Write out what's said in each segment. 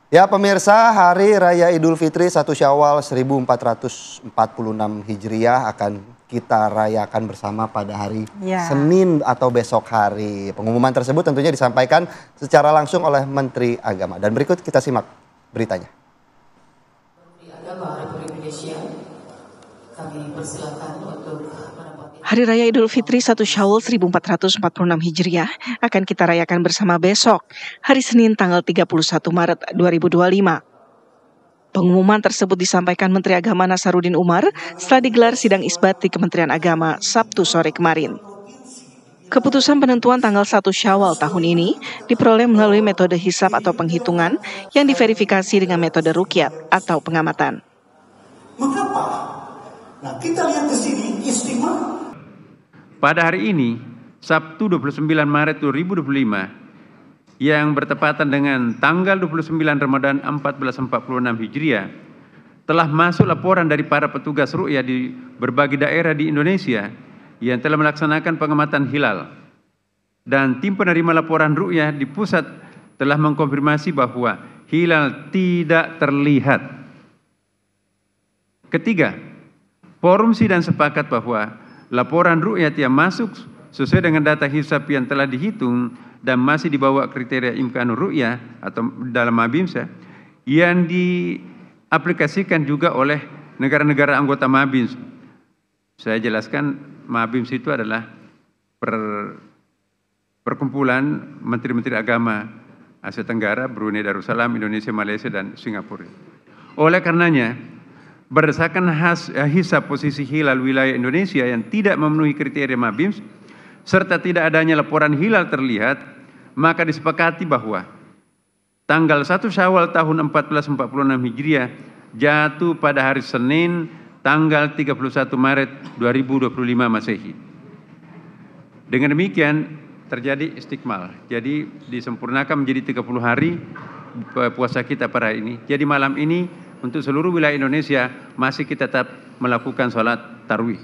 Ya pemirsa, Hari Raya Idul Fitri 1 Syawal 1446 Hijriah akan kita rayakan bersama pada hari Senin atau besok hari. Pengumuman tersebut tentunya disampaikan secara langsung oleh Menteri Agama. Dan berikut kita simak beritanya. Menteri Agama Republik Indonesia, kami persilakan untuk Hari Raya Idul Fitri 1 Syawal 1446 Hijriah akan kita rayakan bersama besok, hari Senin tanggal 31 Maret 2025. Pengumuman tersebut disampaikan Menteri Agama Nasaruddin Umar setelah digelar sidang isbat di Kementerian Agama Sabtu sore kemarin. Keputusan penentuan tanggal 1 Syawal tahun ini diperoleh melalui metode hisab atau penghitungan yang diverifikasi dengan metode ruqyat atau pengamatan. Mengapa? Nah, kita lihat di sini istimewa. Pada hari ini, Sabtu 29 Maret 2025, yang bertepatan dengan tanggal 29 Ramadan 1446 Hijriah, telah masuk laporan dari para petugas ruqyah di berbagai daerah di Indonesia yang telah melaksanakan pengamatan hilal. Dan tim penerima laporan ruqyah di pusat telah mengkonfirmasi bahwa hilal tidak terlihat. Ketiga, forum sidang sepakat bahwa laporan ruqyat yang masuk sesuai dengan data hisab yang telah dihitung dan masih dibawa kriteria imkanur ruqyah atau dalam Mabimsa yang diaplikasikan juga oleh negara-negara anggota Mabims. Saya jelaskan, Mabims itu adalah perkumpulan menteri-menteri agama Asia Tenggara, Brunei Darussalam, Indonesia, Malaysia, dan Singapura. Oleh karenanya, berdasarkan hisab posisi hilal wilayah Indonesia yang tidak memenuhi kriteria Mabims, serta tidak adanya laporan hilal terlihat, maka disepakati bahwa tanggal 1 Syawal tahun 1446 Hijriah jatuh pada hari Senin tanggal 31 Maret 2025 Masehi. Dengan demikian terjadi istikmal, jadi disempurnakan menjadi 30 hari puasa kita pada hari ini. Jadi malam ini untuk seluruh wilayah Indonesia masih kita tetap melakukan sholat tarawih.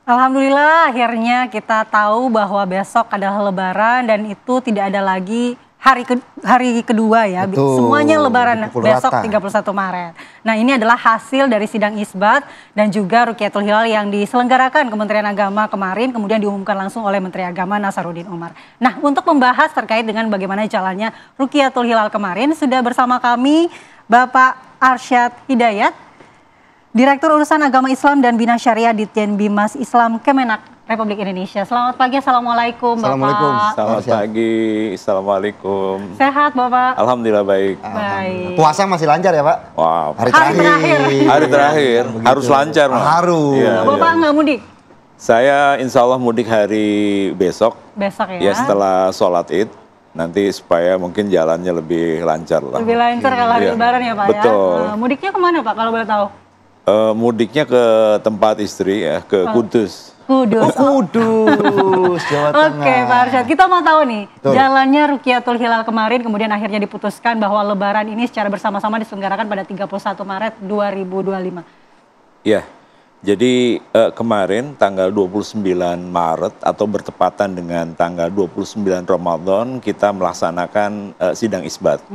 Alhamdulillah akhirnya kita tahu bahwa besok adalah Lebaran dan itu tidak ada lagi hari kedua ya. Betul. Semuanya Lebaran besok rata. 31 Maret. Nah ini adalah hasil dari sidang isbat dan juga Ruqyatul Hilal yang diselenggarakan Kementerian Agama kemarin kemudian diumumkan langsung oleh Menteri Agama Nasaruddin Umar. Nah untuk membahas terkait dengan bagaimana jalannya Ruqyatul Hilal kemarin sudah bersama kami Bapak Arsyad Hidayat, Direktur Urusan Agama Islam dan Bina Syariah Ditjen Bimas Islam Kemenak Republik Indonesia. Selamat pagi, Assalamualaikum Bapak. Selamat pagi, Assalamualaikum. Sehat Bapak? Alhamdulillah baik. Baik. Puasa masih lancar ya Pak? Wow. Hari terakhir. Harus lancar. Harus. Ya, Bapak nggak mudik? Saya insya Allah mudik hari besok. Besok ya? Ya setelah sholat Id. Nanti supaya mungkin jalannya lebih lancar lah. Lebih lancar kalau hari Lebaran ya Pak? Betul. Ya? Mudiknya kemana Pak kalau boleh tahu? Mudiknya ke tempat istri ya, ke Kudus. Kudus. Kudus, Jawa Tengah. Oke Pak Arsyad, kita mau tahu nih Betul. jalannya Ruqyatul Hilal kemarin kemudian akhirnya diputuskan bahwa Lebaran ini secara bersama-sama diselenggarakan pada 31 Maret 2025. Ya, jadi kemarin tanggal 29 Maret atau bertepatan dengan tanggal 29 Ramadan kita melaksanakan sidang isbat.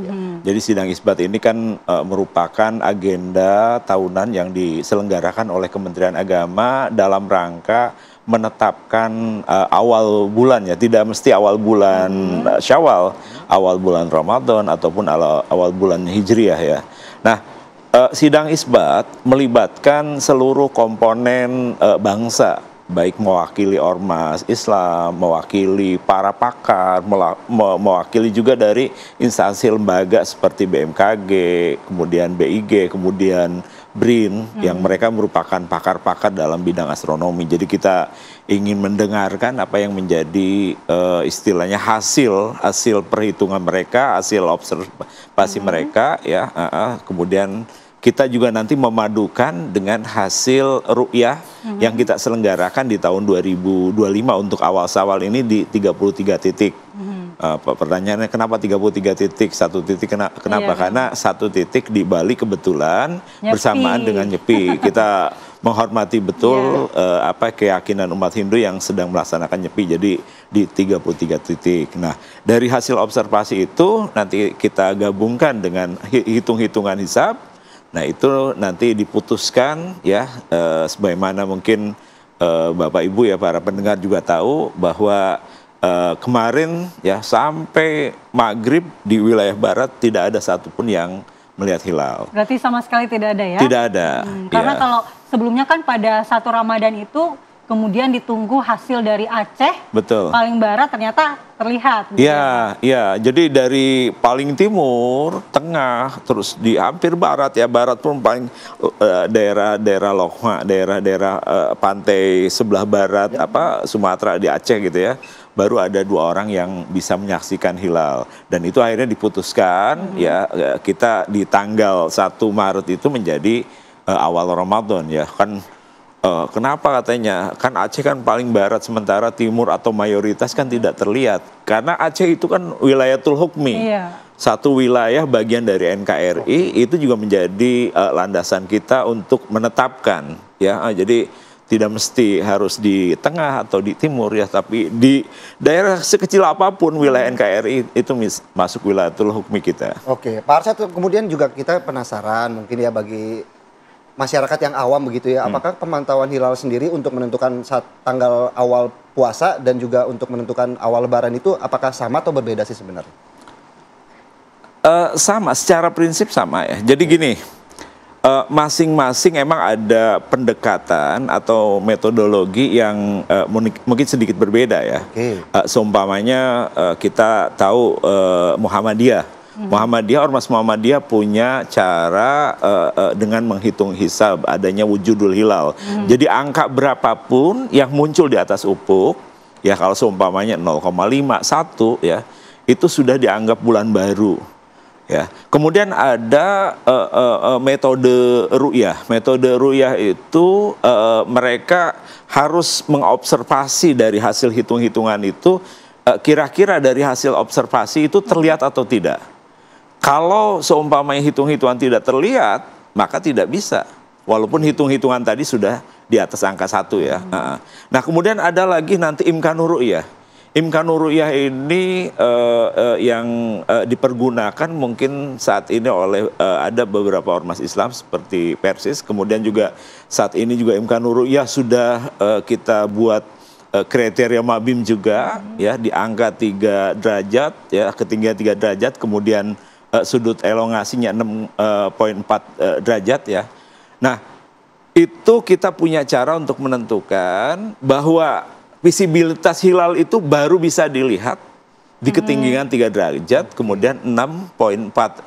Jadi sidang isbat ini kan merupakan agenda tahunan yang diselenggarakan oleh Kementerian Agama dalam rangka menetapkan awal bulan ya, tidak mesti awal bulan Syawal, awal bulan Ramadan ataupun awal bulan Hijriah ya. Nah, sidang isbat melibatkan seluruh komponen bangsa, baik mewakili ormas Islam, mewakili para pakar, mewakili juga dari instansi lembaga seperti BMKG, kemudian BIG, kemudian BRIN, yang mereka merupakan pakar-pakar dalam bidang astronomi. Jadi kita ingin mendengarkan apa yang menjadi istilahnya hasil perhitungan mereka, hasil observasi mereka, ya. Kemudian kita juga nanti memadukan dengan hasil ruqyah yang kita selenggarakan di tahun 2025 untuk awal Syawal ini di 33 titik. Pertanyaannya kenapa 33 titik, satu titik kenapa? Karena satu titik di Bali kebetulan Nyepi. bersamaan dengan Nyepi. Kita menghormati betul keyakinan umat Hindu yang sedang melaksanakan Nyepi, jadi di 33 titik. Nah, dari hasil observasi itu nanti kita gabungkan dengan hitung-hitungan hisab. Nah, itu nanti diputuskan ya, sebagaimana mungkin Bapak Ibu ya para pendengar juga tahu bahwa kemarin ya sampai maghrib di wilayah barat tidak ada satupun yang melihat hilal. Berarti sama sekali tidak ada ya? Tidak ada. Karena kalau sebelumnya kan pada 1 Ramadan itu kemudian ditunggu hasil dari Aceh, betul, paling barat ternyata terlihat. Iya, iya. Jadi dari paling timur, tengah, terus di hampir barat ya, barat pun paling daerah-daerah Lokma, daerah-daerah pantai sebelah barat Sumatera di Aceh gitu ya. Baru ada 2 orang yang bisa menyaksikan hilal, dan itu akhirnya diputuskan ya kita di tanggal 1 Maret itu menjadi awal Ramadan ya kan. Kenapa katanya? Kan Aceh kan paling barat, sementara timur atau mayoritas kan tidak terlihat. Karena Aceh itu kan wilayatul hukmi. Iya. Satu wilayah bagian dari NKRI itu juga menjadi landasan kita untuk menetapkan ya. Jadi tidak mesti harus di tengah atau di timur ya, tapi di daerah sekecil apapun wilayah NKRI itu masuk wilayatul hukmi kita. Oke, Pak Arsyad, kemudian juga kita penasaran mungkin ya bagi masyarakat yang awam begitu ya, apakah pemantauan hilal sendiri untuk menentukan tanggal awal puasa dan juga untuk menentukan awal lebaran itu apakah sama atau berbeda sih sebenarnya? Sama, secara prinsip sama ya. Jadi gini, masing-masing emang ada pendekatan atau metodologi yang mungkin sedikit berbeda ya. Seumpamanya kita tahu Muhammadiyah. Ormas Muhammadiyah punya cara dengan menghitung hisab adanya wujudul hilal. Jadi angka berapapun yang muncul di atas ufuk, ya kalau seumpamanya 0,5, 1 ya, itu sudah dianggap bulan baru. Ya. Kemudian ada metode ru'yah. Metode ru'yah itu mereka harus mengobservasi dari hasil hitung-hitungan itu, kira-kira dari hasil observasi itu terlihat atau tidak. Kalau seumpamanya hitung-hitungan tidak terlihat, maka tidak bisa. Walaupun hitung-hitungan tadi sudah di atas angka 1 ya. Nah kemudian ada lagi nanti imkanur ru'yah. Imkanur ru'yah ini yang dipergunakan mungkin saat ini oleh ada beberapa ormas Islam seperti Persis. Kemudian juga saat ini juga imkanur ru'yah sudah kita buat kriteria Mabim juga ya, di angka 3 derajat ya, ketinggian 3 derajat, kemudian sudut elongasinya 6,4 derajat ya. Nah, itu kita punya cara untuk menentukan bahwa visibilitas hilal itu baru bisa dilihat di ketinggian 3 derajat, kemudian 6,4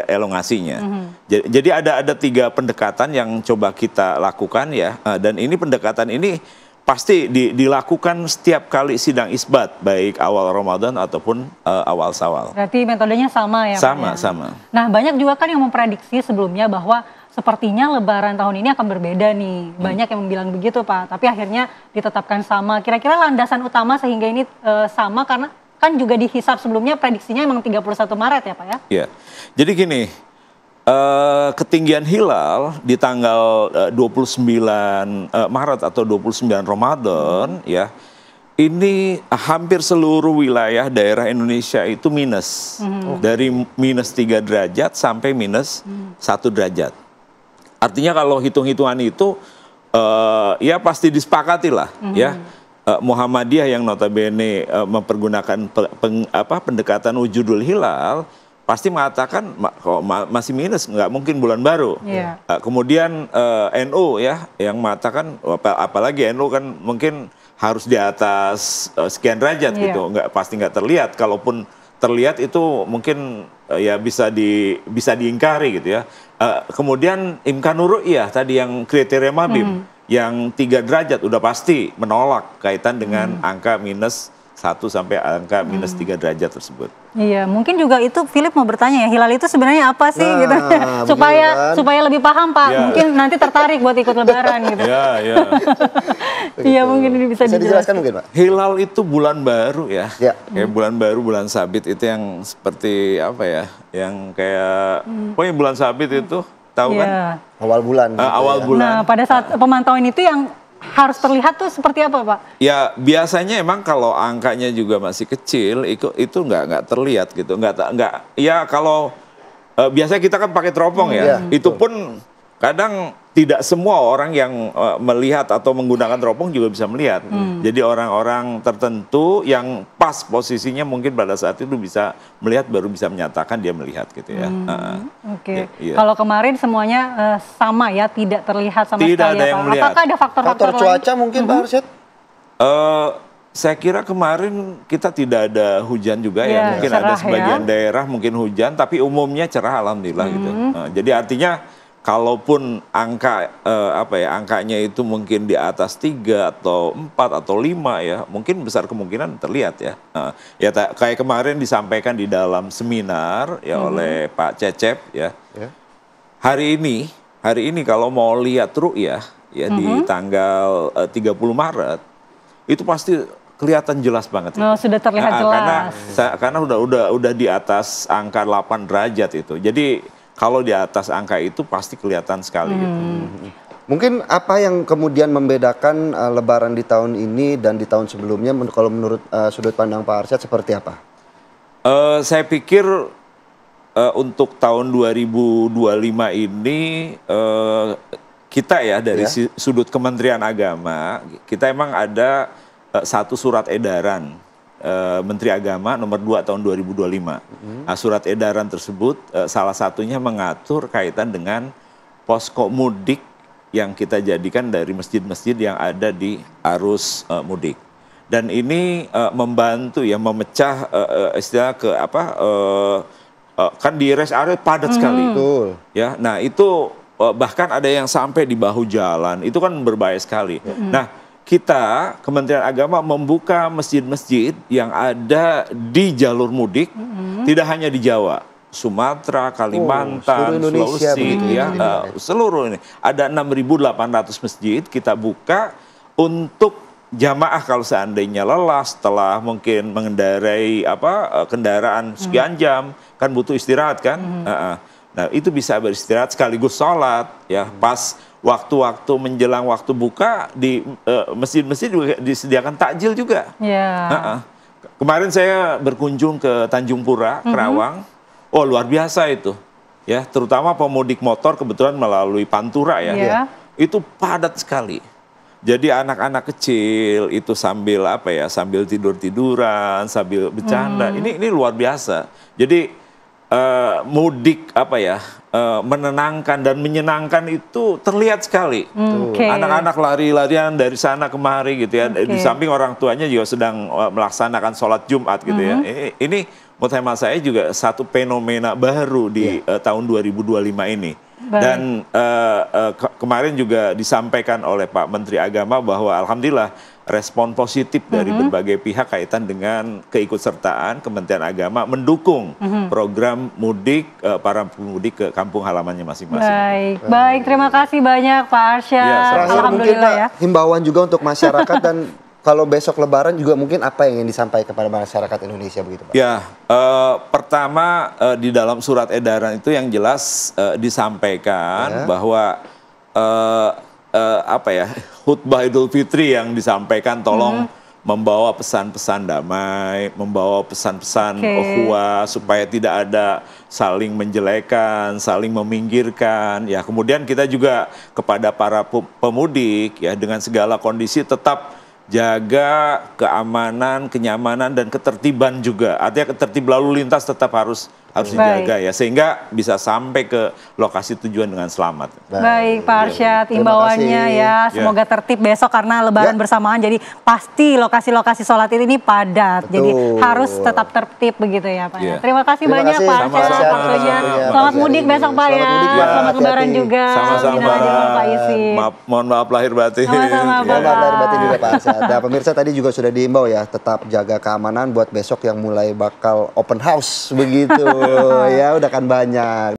elongasinya. Jadi ada 3 pendekatan yang coba kita lakukan ya, dan ini pendekatan ini pasti dilakukan setiap kali sidang isbat, baik awal Ramadan ataupun awal Syawal. Berarti metodenya sama ya? Sama, Pak, ya? sama. Nah, banyak juga kan yang memprediksi sebelumnya bahwa sepertinya Lebaran tahun ini akan berbeda nih. Banyak yang bilang begitu, Pak. Tapi akhirnya ditetapkan sama. Kira-kira landasan utama sehingga ini sama karena kan juga dihisab sebelumnya prediksinya emang 31 Maret ya, Pak ya? Iya. Jadi gini, ketinggian hilal di tanggal 29 Maret atau 29 Ramadan ya, ini hampir seluruh wilayah daerah Indonesia itu minus. Dari minus 3 derajat sampai minus 1 derajat. Artinya kalau hitung-hitungan itu ya pasti disepakati lah ya. Muhammadiyah yang notabene mempergunakan pendekatan wujudul hilal pasti mengatakan masih minus, nggak mungkin bulan baru. Kemudian NU ya yang mengatakan, apalagi NU kan mungkin harus di atas sekian derajat gitu, pasti nggak terlihat. Kalaupun terlihat itu mungkin ya bisa diingkari gitu ya. Kemudian imkanur ru'yah tadi yang kriteria Mabim yang 3 derajat udah pasti menolak kaitan dengan angka minus 1 sampai angka minus 3 derajat tersebut. Iya, mungkin juga itu Philip mau bertanya ya, hilal itu sebenarnya apa sih gitu. supaya lebih paham Pak, mungkin nanti tertarik buat ikut lebaran gitu. Iya. Iya, mungkin ini bisa dijelaskan mungkin Pak. Hilal itu bulan baru ya. Kayak bulan baru, bulan sabit itu yang seperti apa ya? Yang kayak pokoknya bulan sabit itu tahu kan? Awal bulan. Awal bulan. Nah, pada saat pemantauan itu yang harus terlihat tuh seperti apa, Pak? Ya biasanya emang kalau angkanya juga masih kecil, itu nggak terlihat gitu, nggak. Ya kalau biasanya kita kan pakai teropong ya, itu pun kadang tidak semua orang yang melihat atau menggunakan teropong juga bisa melihat. Jadi orang-orang tertentu yang pas posisinya mungkin pada saat itu bisa melihat, baru bisa menyatakan dia melihat gitu ya. Oke. Kalau kemarin semuanya sama ya, tidak terlihat sama tidak sekali ada yang Pak. melihat. Apakah ada faktor-faktor lain? Cuaca mungkin Pak Arsyad? Saya kira kemarin kita tidak ada hujan juga ya. Mungkin ada sebagian daerah mungkin hujan, tapi umumnya cerah alhamdulillah gitu. Jadi artinya kalaupun angkanya itu mungkin di atas 3 atau 4 atau 5 ya, mungkin besar kemungkinan terlihat ya. Ya kayak kemarin disampaikan di dalam seminar ya oleh Pak Cecep ya. Hari ini kalau mau lihat ru'yah ya di tanggal 30 Maret itu pasti kelihatan jelas banget. Oh, sudah terlihat jelas. Karena udah di atas angka 8 derajat itu. Jadi kalau di atas angka itu pasti kelihatan sekali gitu. Mungkin apa yang kemudian membedakan Lebaran di tahun ini dan di tahun sebelumnya, kalau menurut sudut pandang Pak Arsyad seperti apa? Saya pikir untuk tahun 2025 ini kita ya dari sudut Kementerian Agama, kita emang ada satu surat edaran Menteri Agama nomor 2 tahun 2025. Nah, surat edaran tersebut salah satunya mengatur kaitan dengan posko mudik yang kita jadikan dari masjid-masjid yang ada di arus mudik. Dan ini membantu ya memecah istilah kan di rest area padat sekali. Betul. Ya, nah itu bahkan ada yang sampai di bahu jalan. Itu kan berbahaya sekali. Nah, kita, Kementerian Agama membuka masjid-masjid yang ada di jalur mudik, tidak hanya di Jawa, Sumatera, Kalimantan, Sulawesi, ya, seluruh ini. Ada 6.800 masjid kita buka untuk jamaah kalau seandainya lelah setelah mungkin mengendarai kendaraan sekian jam, kan butuh istirahat kan. Nah itu bisa beristirahat sekaligus sholat, ya pas waktu-waktu menjelang waktu buka di masjid-masjid juga disediakan takjil juga. Kemarin saya berkunjung ke Tanjung Pura, Kerawang. Oh luar biasa itu, ya terutama pemudik motor kebetulan melalui Pantura ya. Itu padat sekali. Jadi anak-anak kecil itu sambil sambil tidur-tiduran, sambil bercanda. Ini luar biasa. Jadi mudik menenangkan dan menyenangkan itu terlihat sekali. Anak-anak lari-larian dari sana kemari gitu ya. Di samping orang tuanya juga sedang melaksanakan sholat Jumat gitu ya. Ini menurut hemat saya juga satu fenomena baru di tahun 2025 ini. Dan kemarin juga disampaikan oleh Pak Menteri Agama bahwa alhamdulillah respon positif dari berbagai pihak kaitan dengan keikutsertaan Kementerian Agama mendukung program mudik para pemudik ke kampung halamannya masing-masing. Baik, terima kasih banyak Pak Arsyad. Alhamdulillah ya. Himbauan juga untuk masyarakat dan kalau besok Lebaran juga mungkin apa yang ingin disampaikan kepada masyarakat Indonesia begitu Pak? Ya, pertama di dalam surat edaran itu yang jelas disampaikan bahwa khutbah Idul Fitri yang disampaikan tolong membawa pesan-pesan damai, membawa pesan-pesan ukhuwah supaya tidak ada saling menjelekan, saling meminggirkan. Ya, kemudian kita juga kepada para pemudik ya dengan segala kondisi tetap jaga keamanan, kenyamanan dan ketertiban juga. Artinya ketertib lalu lintas tetap harus dijaga ya sehingga bisa sampai ke lokasi tujuan dengan selamat. Baik Pak Arsyad, imbauannya ya semoga tertib besok karena Lebaran bersamaan jadi pasti lokasi-lokasi sholat ini padat. Jadi harus tetap tertib begitu ya Pak. Terima kasih banyak Pak Arsyad waktunya. Selamat mudik besok Pak ya. Selamat Lebaran juga. Sama-sama. Mohon maaf lahir batin. Sama-sama Mohon maaf lahir batin juga Pak Arsyad. Nah pemirsa tadi juga sudah diimbau ya tetap jaga keamanan buat besok yang mulai bakal open house begitu. Ya udah kan banyak.